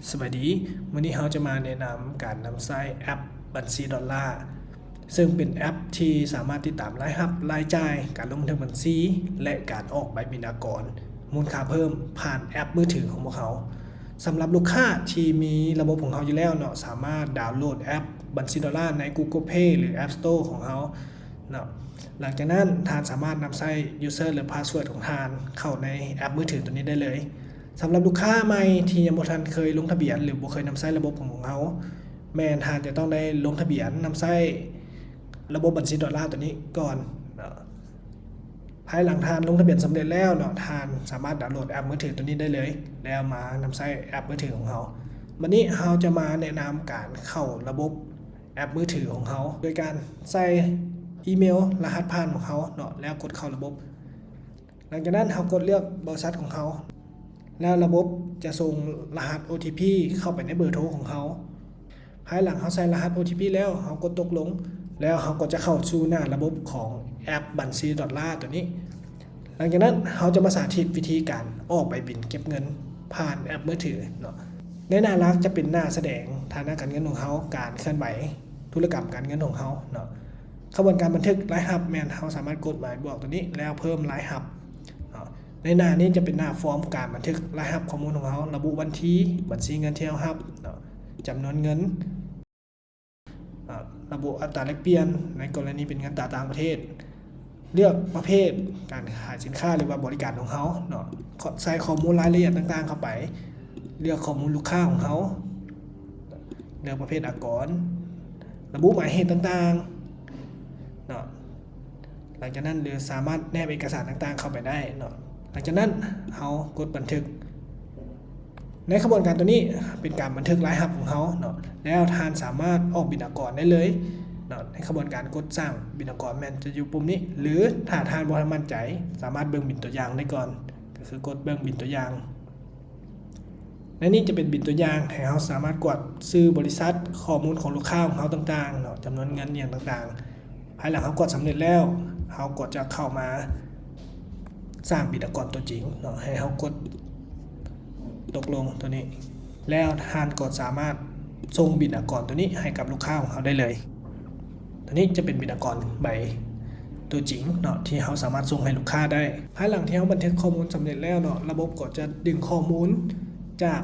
สวัสดีวันนี้เราจะมาแนะนำการนำใช้แอปบัญชีดอลลาร์ซึ่งเป็นแอปที่สามารถติดตามรายรับรายจ่ายการลงทุนบัญชีและการออกใบบิณฑกรมูลค่าเพิ่มผ่านแอปมือถือของพวกเขาสำหรับลูกค้าที่มีระบบของเขาอยู่แล้วเนาะสามารถดาวน์โหลดแอปบัญชีดอลลาร์ใน Google Play หรือ App Store ของเขาเนาะหลังจากนั้นทานสามารถนำใช้ User หรือ Password ของทานเข้าในแอปมือถือตัวนี้ได้เลยสำหรับลูกค้าใหม่ที่ยังบ่ทันเคยลงทะเบียนหรือบ่เคยนำใช้ระบบของเขาแม่นทานจะต้องได้ลงทะเบียนนำใช้ระบบบัญชีดอลลาร์ตัวนี้ก่อนภายหลังทานลงทะเบียนสำเร็จแล้วเนาะทานสามารถดาวน์โหลดแอปมือถือตัวนี้ได้เลยแล้วมานำใช้แอปมือถือของเขาวันนี้เราจะมาแนะนำการเข้าระบบแอปมือถือของเขาโดยการใส่อีเมลรหัสผ่านของเขาเนาะแล้วกดเข้าระบบหลังจากนั้นเรากดเลือกบริษัทของเขาแล้วระบบจะส่งรหัส OTP เข้าไปในเบอร์โทรของเขาภายหลังเขาใส่รหัส OTP แล้วเขากดตกลงแล้วเขาก็จะเข้าสู่หน้าระบบของแอปบัญชีดอลลาร์ตัวนี้หลังจากนั้นเขาจะมาสาธิตวิธีการออกใบบินเก็บเงินผ่านแอปมือถือเนาะในหน้าหลักจะเป็นหน้าแสดงฐานะการเงินของเขาการเคลื่อนไหวธุรกรรมการเงินของเขาเนาะขบวนการบันทึกรายรับแมนเขาสามารถกดหมายบวกตัวนี้แล้วเพิ่มรายรับในหน้านี้จะเป็นหน้าฟอร์มการบันทึกรายรับข้อมูลของเขาระบุวันที่บัญชีเงินที่เขารับจำนวนเงินระบุอัตราแลกเปลี่ยนในกรณีเป็นเงินต่างประเทศเลือกประเภทการขายสินค้าหรือว่าบริการของเขาเนาะใส่ข้อมูลรายละเอียดต่างๆเข้าไปเลือกข้อมูลลูกค้าของเขาเลือกประเภทอากรระบุหมายเหตุต่างๆเนาะหลังจากนั้นหรือสามารถแนบเอกสารต่างๆเข้าไปได้เนาะหลังจากนั้นเขากดบันทึกในขบวนการตัวนี้เป็นการบันทึกรายรับของเขาเนาะแล้วทานสามารถออกบิณฑกรได้เลยเนาะในขบวนการกดสร้างบิณฑกรแมนจะอยู่ปุ่มนี้หรือถ้าทานบ่มั่นใจสามารถเบิ่งบินตัวอย่างได้ก่อนก็คือกดเบิ่งบินตัวอย่างและนี่จะเป็นบินตัวอย่างให้เขาสามารถกดซื้อบริษัทข้อมูลของลูกค้าของเขาต่างๆเนาะจำนวนเงินอย่างต่างๆภายหลังเขากดสำเร็จแล้วเขากดจะเข้ามาสร้างบิณฑกรตัวจริงเนาะให้เขากดตกลงตัวนี้แล้วทานกดสามารถส่งบิณฑกรตัวนี้ให้กับลูกค้าของเขาได้เลยตัวนี้จะเป็นบิณฑกรใบตัวจริงเนาะที่เขาสามารถส่งให้ลูกค้าได้ภายหลังที่เขาบันทึกข้อมูลสำเร็จแล้วเนาะระบบก็จะดึงข้อมูลจาก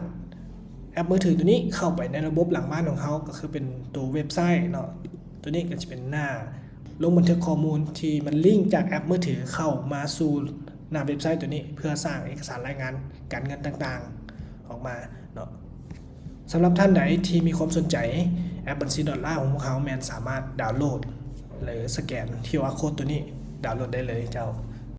แอปมือถือตัวนี้เข้าไปในระบบหลังบ้านของเขาก็คือเป็นตัวเว็บไซต์เนาะตัวนี้ก็จะเป็นหน้าลงบันทึกข้อมูลที่มันลิงก์จากแอปมือถือเข้ามาสู่หน้าเว็บไซต์ตัวนี้เพื่อสร้างเอกสารรายงานการเงินต่างๆออกมาเนาะสำหรับท่านใดที่มีความสนใจแอปบัญชีดอลลาร์ของพวกเขาแมนสามารถดาวน์โหลดหรือสแกน QR Code ตัวนี้ดาวน์โหลดได้เลยเจ้า